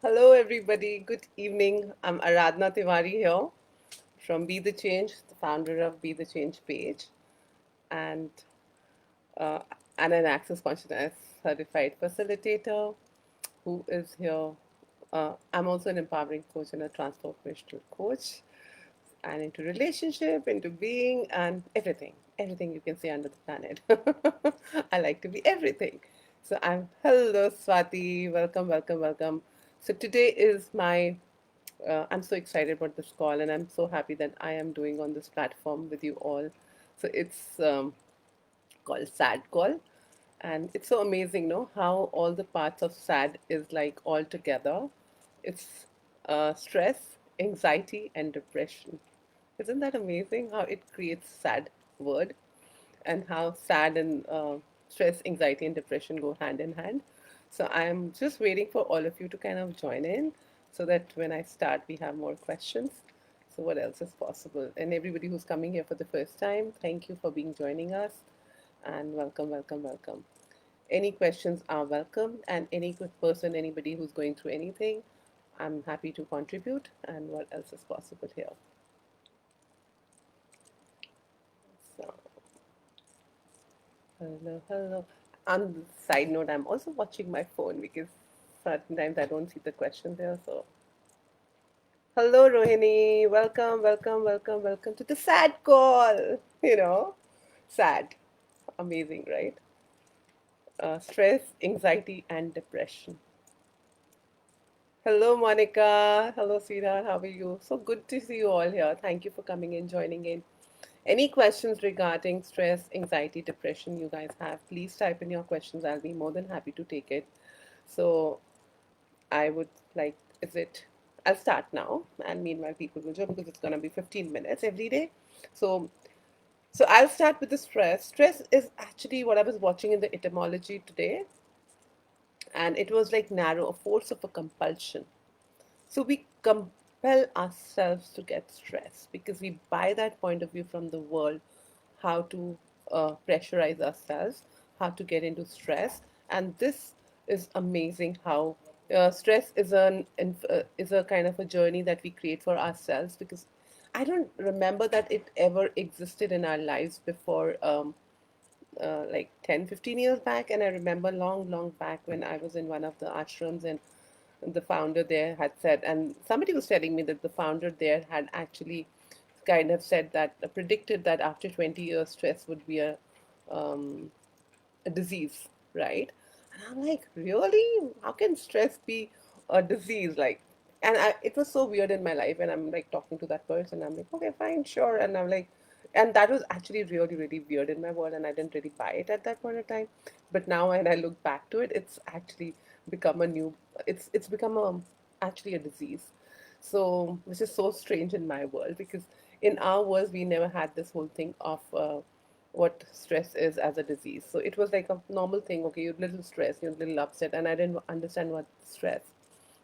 Hello, everybody. Good evening. I'm Aradhna Tiwari here from Be the Change, the founder of Be the Change page, and uh, and an Access Consciousness certified facilitator who is here. I'm also an empowering coach and a transformational coach, and into relationship, into being, and everything you can see under the planet. I like to be everything. So I'm hello Swati, welcome, welcome, welcome. So today is my I'm so excited about this call, and I'm so happy that I am doing on this platform with you all. So it's called Sad Call, and it's so amazing, no? How all the parts of sad is like all together. It's stress, anxiety, and depression. Isn't that amazing how it creates sad word and how sad and stress, anxiety, and depression go hand in hand? So I'm just waiting for all of you to kind of join in so that when I start, we have more questions. So what else is possible? And everybody who's coming here for the first time, thank you for being joining us and welcome, welcome, welcome. Any questions are welcome, and any good person, anybody who's going through anything, I'm happy to contribute. And what else is possible here? So hello, hello. On the side note, I'm also watching my phone because certain times I don't see the questions there. So, hello, Rohini. Welcome, welcome, welcome, welcome to the sad call. Sad. Amazing, right? Stress, anxiety, and depression. Hello, Monica. Hello, sweetheart. How are you? So good to see you all here. Thank you for coming in, joining in. Any questions regarding stress, anxiety, depression you guys have, please type in your questions. I'll be more than happy to take it. So I would like, is it, I'll start now, and meanwhile people will join because it's going to be 15 minutes every day. So, so I'll start with the stress. Stress is actually what I was watching in the etymology today, and it was like narrow, a force of a compulsion. So we compel ourselves to get stressed because we buy that point of view from the world, how to pressurize ourselves, how to get into stress, and this is amazing. How stress is a kind of a journey that we create for ourselves because I don't remember that it ever existed in our lives before. Like 10, 15 years back, and I remember long, long back when I was in one of the ashrams, and the founder there had said, and somebody was telling me that the founder there had actually kind of said that, predicted that after 20 years, stress would be um, a disease, right? And I'm like, really? How can stress be a disease? Like, and it was so weird in my life. And I'm like talking to that person. I'm like, okay, fine, sure. And I'm like, and that was actually really, really weird in my world. And I didn't really buy it at that point of time. But now, when I look back to it, it's actually become a new, it's become actually a disease. So, which is so strange in my world because in our world, we never had this whole thing of what stress is as a disease. So it was like a normal thing. Okay, you're a little stressed, you're a little upset, and I didn't understand what stress.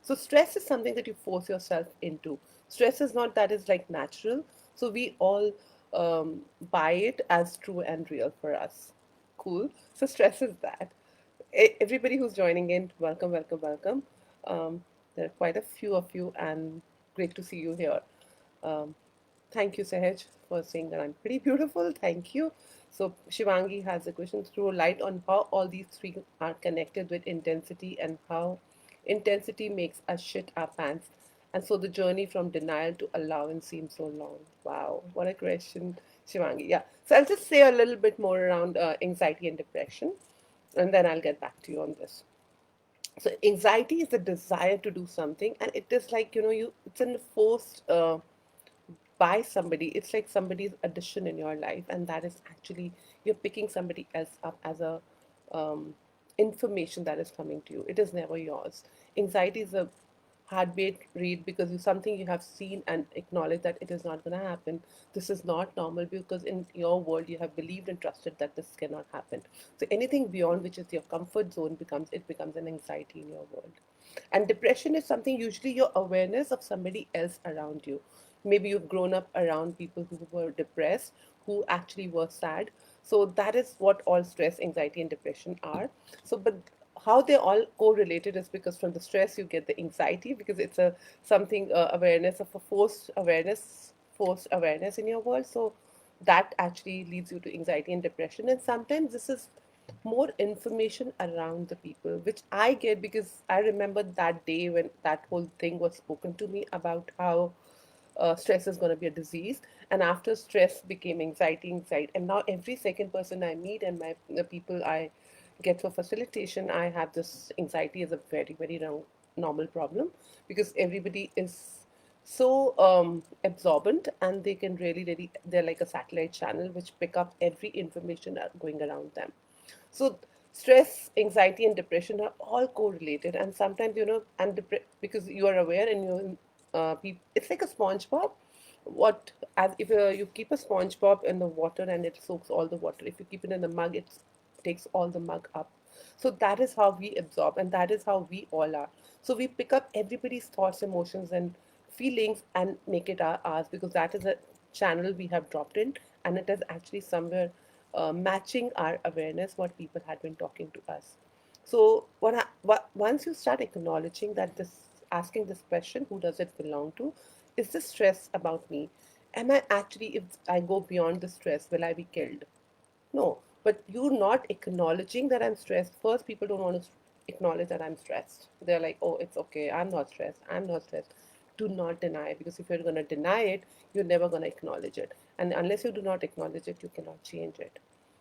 So stress is something that you force yourself into. Stress is not that is like natural. So we all buy it as true and real for us. Cool. So stress is that. Everybody who's joining in, welcome, welcome, welcome. There are quite a few of you, and great to see you here. Um, Thank you, Sahaj, for saying that I'm pretty beautiful. Thank you. So, Shivangi has a question: throw light on how all these three are connected with intensity and how intensity makes us shit our pants. And so the journey from denial to allowance seems so long. Wow, what a question, Shivangi. Yeah. So I'll just say a little bit more around anxiety and depression, and then I'll get back to you on this. So anxiety is the desire to do something, and it is like it's a forced by somebody. It's like somebody's addition in your life, and that is actually you're picking somebody else up as a um, information that is coming to you. It is never yours. Anxiety is a heartbeat read because you something you have seen and acknowledge that it is not going to happen. This is not normal because in your world you have believed and trusted that this cannot happen. So anything beyond which is your comfort zone becomes an anxiety in your world. And depression is something usually your awareness of somebody else around you. Maybe you've grown up around people who were depressed, who actually were sad. So that is what all stress, anxiety, and depression are. So, but how they all correlated is because from the stress you get the anxiety, because it's a something awareness of a forced awareness in your world. So that actually leads you to anxiety and depression. And sometimes this is more information around the people, which I get because I remember that day when that whole thing was spoken to me about how stress is going to be a disease, and after stress became anxiety, and now every second person I meet and the people I get for facilitation, I have this anxiety as a very wrong, normal problem, because everybody is so absorbent, and they can really they're like a satellite channel which pick up every information going around them. So stress, anxiety, and depression are all correlated, and sometimes because you are aware and it's like a SpongeBob. What as if you keep a SpongeBob in the water and it soaks all the water. If you keep it in the mug, it takes all the mug up. So that is how we absorb, and that is how we all are. So we pick up everybody's thoughts, emotions, and feelings and make it ours, because that is a channel we have dropped in, and it is actually somewhere matching our awareness what people had been talking to us. So once you start acknowledging that this, asking this question, who does it belong to? Is this stress about me? Am I actually, if I go beyond the stress, will I be killed? No, but you're not acknowledging that I'm stressed. First, people don't want to acknowledge that I'm stressed. They're like, oh, it's okay. I'm not stressed. I'm not stressed. Do not deny it, because if you're going to deny it, you're never going to acknowledge it. And unless you do not acknowledge it, you cannot change it.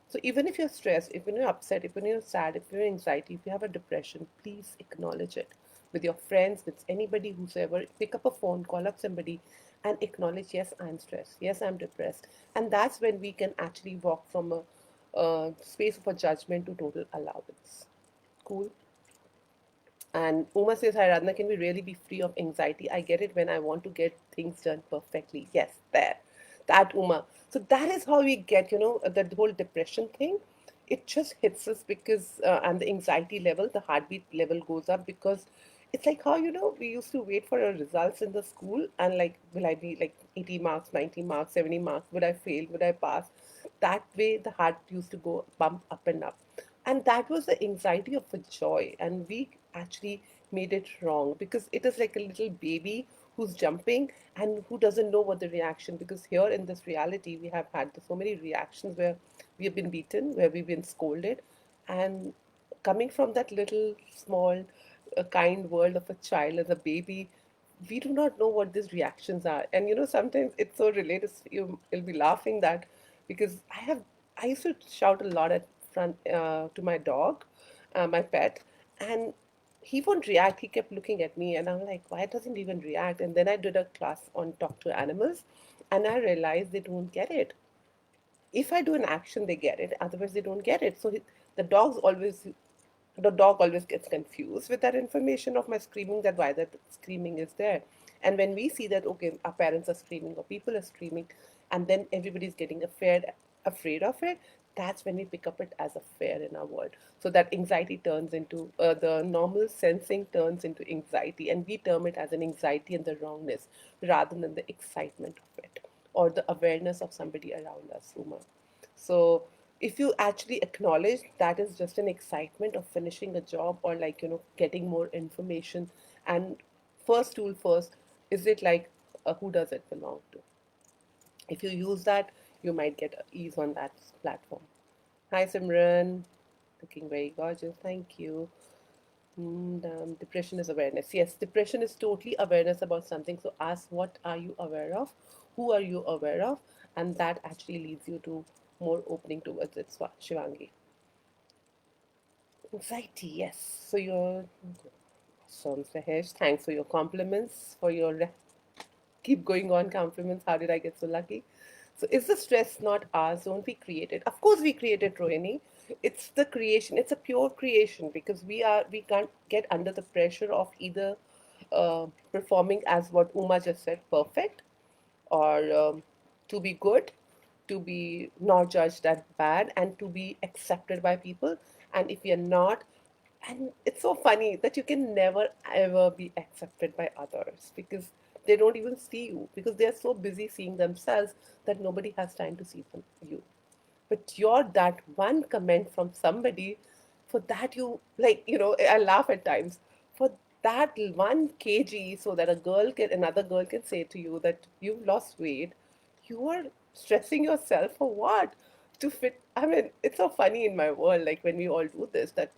So even if you're stressed, if you're upset, if you're sad, if you're anxiety, if you have a depression, please acknowledge it with your friends, with anybody, whosoever. Pick up a phone, call up somebody, and acknowledge, yes, I'm stressed. Yes, I'm depressed. And that's when we can actually walk from a space of a judgment to total allowance. Cool. And Uma says, hi Radna, can we really be free of anxiety? I get it when I want to get things done perfectly. Yes, there. That Uma. So that is how we get, the whole depression thing. It just hits us because, and the anxiety level, the heartbeat level goes up, because it's like how, we used to wait for our results in the school, and like, will I be like 80 marks, 90 marks, 70 marks? Would I fail? Would I pass? That way the heart used to go bump up and up, and that was the anxiety of a joy, and we actually made it wrong, because it is like a little baby who's jumping and who doesn't know what the reaction, because here in this reality we have had so many reactions where we have been beaten, where we've been scolded, and coming from that little small kind world of a child as a baby, we do not know what these reactions are. And sometimes it's so related, you'll be laughing that, because I used to shout a lot at front to my dog, my pet, and he won't react. He kept looking at me, and I'm like, why doesn't he even react? And then I did a class on talk to animals, and I realized they don't get it. If I do an action, they get it. Otherwise, they don't get it. So the dogs always the dog always gets confused with that information of my screaming, that why that screaming is there. And when we see that, okay, our parents are screaming or people are screaming, and then everybody's getting afraid of it, that's when we pick up it as a fear in our world. So that anxiety turns into the normal sensing turns into anxiety, and we term it as an anxiety and the wrongness rather than the excitement of it or the awareness of somebody around us, Uma. So if you actually acknowledge that is just an excitement of finishing a job, or like, getting more information, and first tool first, is it like, who does it belong to? If you use that, you might get ease on that platform. Hi Simran, looking very gorgeous. Thank you. Depression is awareness. Yes, depression is totally awareness about something. So ask, what are you aware of? Who are you aware of? And that actually leads you to more opening towards it, Shivangi. Anxiety, yes. So you're awesome, Sahesh. Thanks for your compliments, for your keep going on compliments. How did I get so lucky? So is the stress not ours? Don't we create it? Of course we create it, Rohini. It's the creation. It's a pure creation, because we can't get under the pressure of either performing as what Uma just said, perfect, or to be good, to be not judged as bad, and to be accepted by people. And if you're not, and it's so funny that you can never ever be accepted by others, because they don't even see you, because they're so busy seeing themselves that nobody has time to see you. But you're that one comment from somebody For that, you like, I laugh at times. For that 1 kg, so that another girl can say to you that you've lost weight, you are stressing yourself for what? To fit. I mean, it's so funny in my world, like when we all do this, that,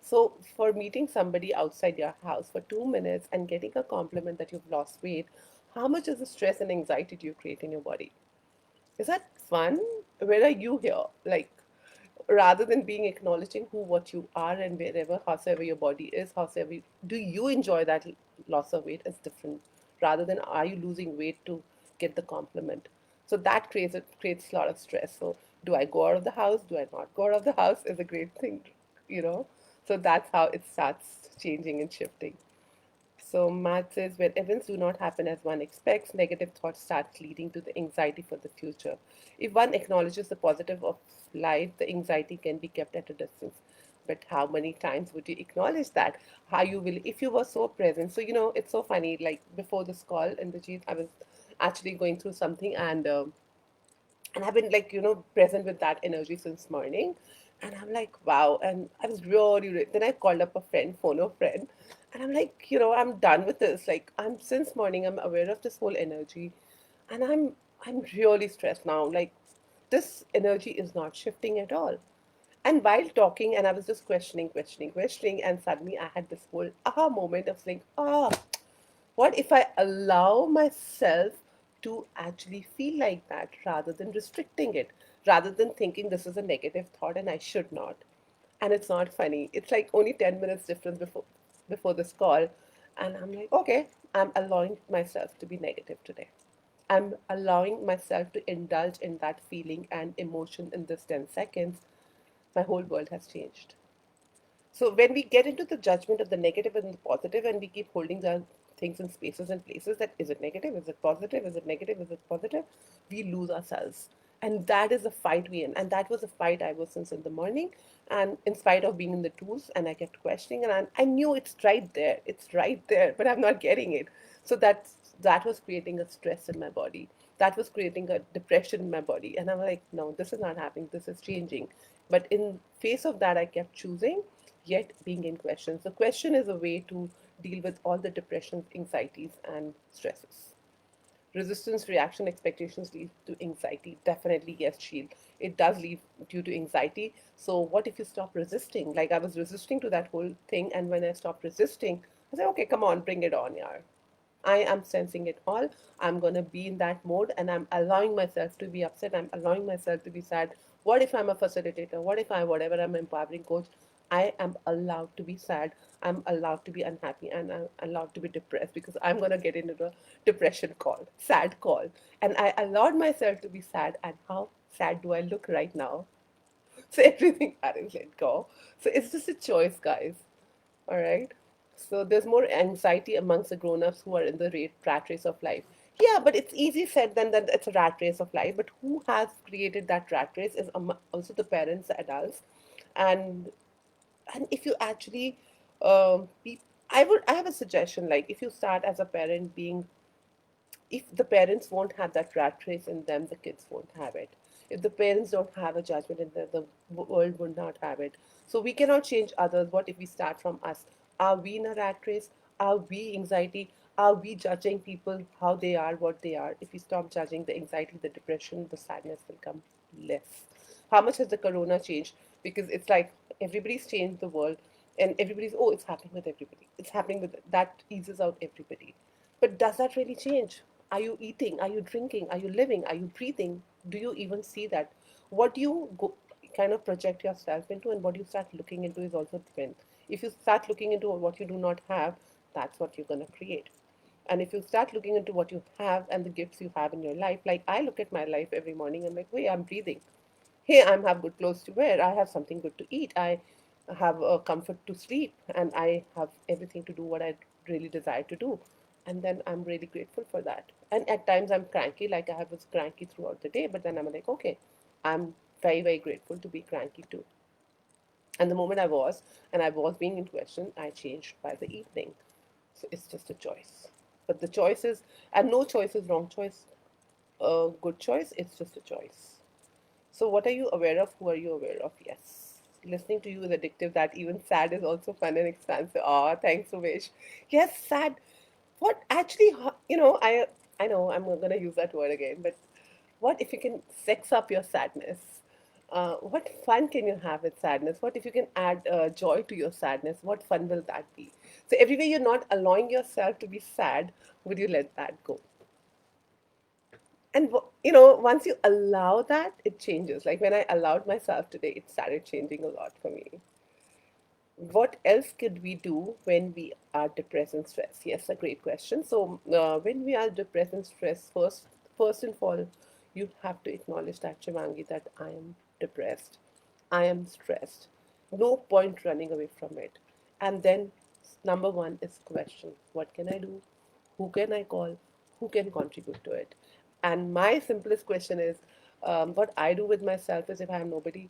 so for meeting somebody outside your house for 2 minutes and getting a compliment that you've lost weight, how much is the stress and anxiety do you create in your body? Is that fun? Where are you here? Like, rather than being acknowledging who what you are and wherever, howsoever your body is, howsoever do you enjoy that loss of weight is different, rather than are you losing weight to get the compliment. So that creates a lot of stress. So do I go out of the house? Do I not go out of the house? Is a great thing, you know. So that's how it starts changing and shifting. So Matt says, when events do not happen as one expects, negative thoughts start leading to the anxiety for the future. If one acknowledges the positive of life, the anxiety can be kept at a distance. But how many times would you acknowledge that? How you will, if you were so present. So, it's so funny. Like before this call, in the Jeet, I was actually going through something, and I've been like, present with that energy since morning. And I'm like, wow. And I was then I called up a friend, phone a friend, and I'm like, I'm done with this. Like, since morning, I'm aware of this whole energy, and I'm really stressed now. Like, this energy is not shifting at all. And while talking, and I was just questioning, and suddenly I had this whole aha moment of saying, what if I allow myself to actually feel like that rather than restricting it, rather than thinking this is a negative thought and I should not? And it's not funny. It's like only 10 minutes difference before this call. And I'm like, okay, I'm allowing myself to be negative today. I'm allowing myself to indulge in that feeling and emotion in this 10 seconds. My whole world has changed. So when we get into the judgment of the negative and the positive, and we keep holding the things in spaces and places, that is it negative, is it positive, is it negative, is it positive, we lose ourselves. And that is the fight we in. And that was a fight I was since in the morning. And in spite of being in the tools, and I kept questioning, and I knew it's right there, but I'm not getting it. So that was creating a stress in my body. That was creating a depression in my body. And I'm like, no, this is not happening. This is changing. But in face of that, I kept choosing, yet being in question. So question is a way to deal with all the depressions, anxieties, and stresses. Resistance, reaction, expectations lead to anxiety. Definitely, yes, Sheil. It does lead due to anxiety. So what if you stop resisting? Like I was resisting to that whole thing, and when I stopped resisting, I said, okay, come on, bring it on, yaar. I am sensing it all. I'm going to be in that mode, and I'm allowing myself to be upset. I'm allowing myself to be sad. What if I'm a facilitator? What if whatever, I'm an empowering coach? I am allowed to be sad. I'm allowed to be unhappy, and I'm allowed to be depressed, because I'm going to get into the depression call, sad call. And I allowed myself to be sad. And how sad do I look right now? So everything that is let go. So it's just a choice, guys. All right. So there's more anxiety amongst the grown-ups who are in the rat race of life. Yeah, but it's easy said than that it's a rat race of life. But who has created that rat race is also the parents, the adults, and if you actually, be, I have a suggestion. Like if you start as a parent being, if the parents won't have that rat race in them, the kids won't have it. If the parents don't have a judgment in them, the world would not have it. So we cannot change others. What if we start from us? Are we in a rat race? Are we anxiety? Are we judging people how they are, what they are? If we stop judging, the anxiety, the depression, the sadness will come less. How much has the corona changed? Because it's like everybody's changed the world, and everybody's, oh, it's happening with everybody. It's happening with that eases out everybody. But does that really change? Are you eating? Are you drinking? Are you living? Are you breathing? Do you even see that? What you kind of project yourself into, and what you start looking into is also different. If you start looking into what you do not have, that's what you're going to create. And if you start looking into what you have and the gifts you have in your life, like I look at my life every morning and I'm like, wait, I'm breathing. Hey, I have good clothes to wear. I have something good to eat. I have a comfort to sleep, and I have everything to do what I really desire to do. And then I'm really grateful for that. And at times I'm cranky, like I was cranky throughout the day, but then I'm like, okay, I'm very, very grateful to be cranky too. And the moment and I was being in question, I changed by the evening. So it's just a choice. But the choice is, and no choice is wrong choice, a good choice, it's just a choice. So, what are you aware of? Who are you aware of? Yes. Listening to you is addictive. That even sad is also fun and expansive. Ah, thanks, Umesh. Yes, sad. What actually, I know I'm gonna use that word again, but what if you can sex up your sadness? What fun can you have with sadness? What if you can add joy to your sadness? What fun will that be? So every way you're not allowing yourself to be sad, would you let that go? And once you allow that, it changes. Like when I allowed myself today, it started changing a lot for me. What else could we do when we are depressed and stressed? Yes, a great question. So when we are depressed and stressed, first and all, you have to acknowledge that, Chimangi, that I am depressed, I am stressed. No point running away from it. And then number one is question: what can I do? Who can I call? Who can contribute to it? And my simplest question is, what I do with myself is, if I have nobody,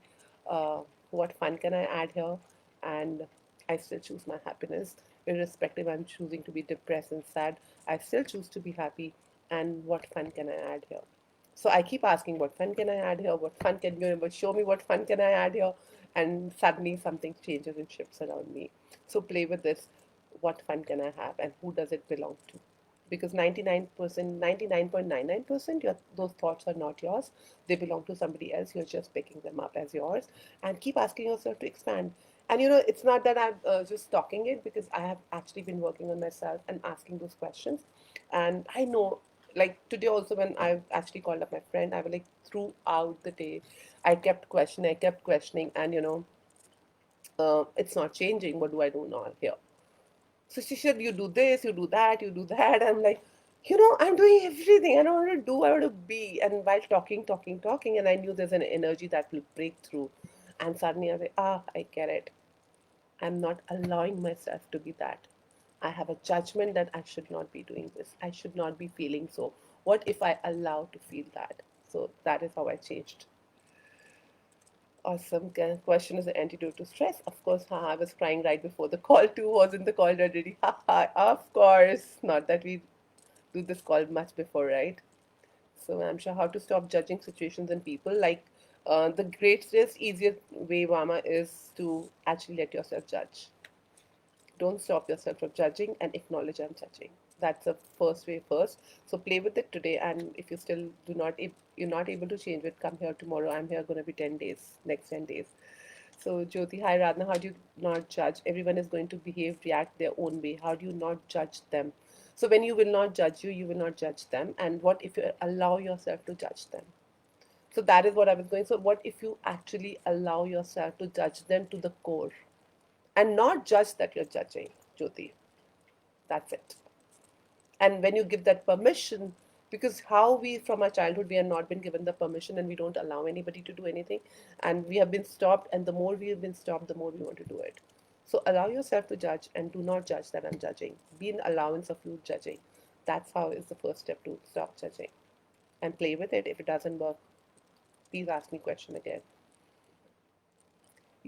what fun can I add here? And I still choose my happiness, irrespective I'm choosing to be depressed and sad. I still choose to be happy. And what fun can I add here? So I keep asking, what fun can I add here? What fun can you show me? What fun can I add here? And suddenly something changes and shifts around me. So play with this. What fun can I have, and who does it belong to? Because 99%, 99.99%, those thoughts are not yours. They belong to somebody else. You're just picking them up as yours. And keep asking yourself to expand. And it's not that I'm just talking it, because I have actually been working on myself and asking those questions. And I know, like today also, when I actually called up my friend, I was like, throughout the day, I kept questioning, and it's not changing. What do I do now here? So she said, you do this, you do that, you do that. I'm like, I'm doing everything. I don't want to do, I want to be. And while talking, and I knew there's an energy that will break through. And suddenly I was like, I get it. I'm not allowing myself to be that. I have a judgment that I should not be doing this. I should not be feeling so. What if I allow to feel that? So that is how I changed. Awesome. Question is the antidote to stress. Of course, I was crying right before the call too. Wasn't the call already? Of course. Not that we do this call much before, right? So I'm sure how to stop judging situations and people. Like the greatest, easiest way, Vama, is to actually let yourself judge. Don't stop yourself from judging, and acknowledge I'm judging. That's the first way first. So play with it today, and if you still do not, if you're not able to change it, come here tomorrow. I'm here going to be 10 days, next 10 days. So Jyoti, hi Radna, how do you not judge? Everyone is going to behave, react their own way. How do you not judge them? So when you will not judge you, you will not judge them. And what if you allow yourself to judge them? So that is what I was going. So what if you actually allow yourself to judge them to the core, and not judge that you're judging, Jyoti? That's it. And when you give that permission, because how we from our childhood, we have not been given the permission, and we don't allow anybody to do anything, and we have been stopped, and the more we have been stopped, the more we want to do it. So allow yourself to judge, and do not judge that I'm judging. Be an allowance of you judging. That's how is the first step to stop judging. And play with it. If it doesn't work, please ask me question again.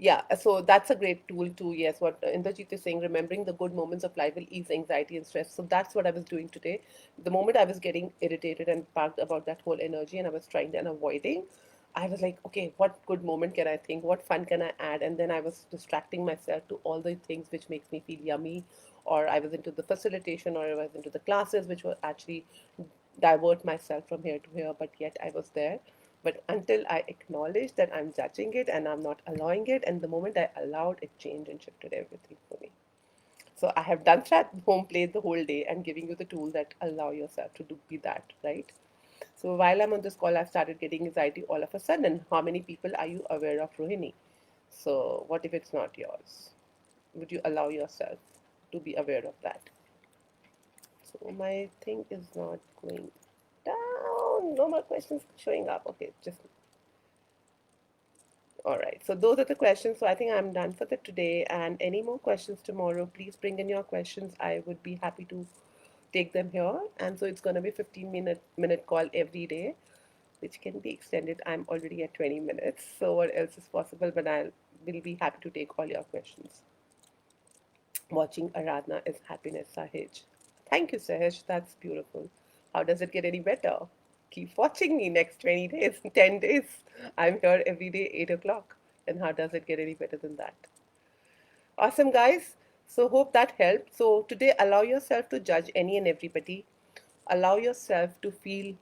Yeah, so that's a great tool too. Yes, what Indrajit is saying, remembering the good moments of life will ease anxiety and stress. So that's what I was doing today. The moment I was getting irritated and bugged about that whole energy, and I was trying and avoiding, I was like, okay, what good moment can I think? What fun can I add? And then I was distracting myself to all the things which makes me feel yummy, or I was into the facilitation, or I was into the classes, which were actually divert myself from here to here, but yet I was there. But until I acknowledged that I'm judging it and I'm not allowing it, and the moment I allowed, it changed and shifted everything for me. So I have done that home play the whole day and giving you the tool that allow yourself to be that, right? So while I'm on this call, I've started getting anxiety all of a sudden. How many people are you aware of, Rohini? So what if it's not yours? Would you allow yourself to be aware of that? So my thing is not going down. No more questions showing up. Okay, just all right. So those are the questions. So I think I'm done for the today. And any more questions tomorrow, please bring in your questions. I would be happy to take them here. And so it's going to be 15-minute call every day, which can be extended. I'm already at 20 minutes. So what else is possible? But I will be happy to take all your questions. Watching Aradhana is happiness, Sahej. Thank you, Sahej. That's beautiful. How does it get any better? Keep watching me next 20 days, 10 days. I'm here every day, 8 o'clock. And how does it get any better than that? Awesome, guys. So, hope that helped. So, today, allow yourself to judge any and everybody. Allow yourself to feel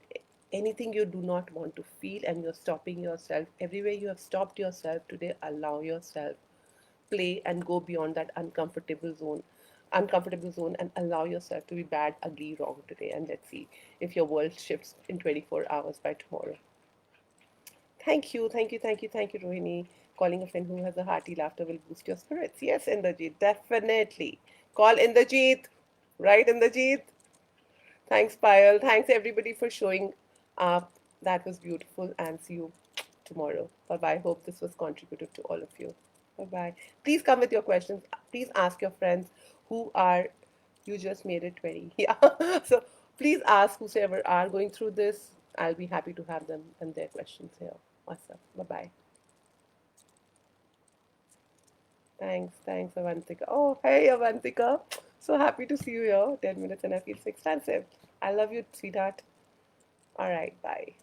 anything you do not want to feel, and you're stopping yourself. Everywhere you have stopped yourself today, allow yourself play and go beyond that uncomfortable zone, and allow yourself to be bad, ugly, wrong today. And let's see if your world shifts in 24 hours by tomorrow. Thank you, thank you, thank you, thank you, Rohini. Calling a friend who has a hearty laughter will boost your spirits. Yes, Indrajit, definitely. Call Indrajit. Right, Indrajit? Thanks, Payal. Thanks, everybody, for showing up. That was beautiful. And see you tomorrow. Bye bye. Hope this was contributive to all of you. Bye bye. Please come with your questions. Please ask your friends who are, you just made it 20. Yeah. So please ask whosoever are going through this. I'll be happy to have them and their questions here. Awesome. Bye bye. Thanks, Avantika. Oh, hey, Avantika. So happy to see you here. 10 minutes and I feel so expansive. I love you, sweetheart. All right, bye.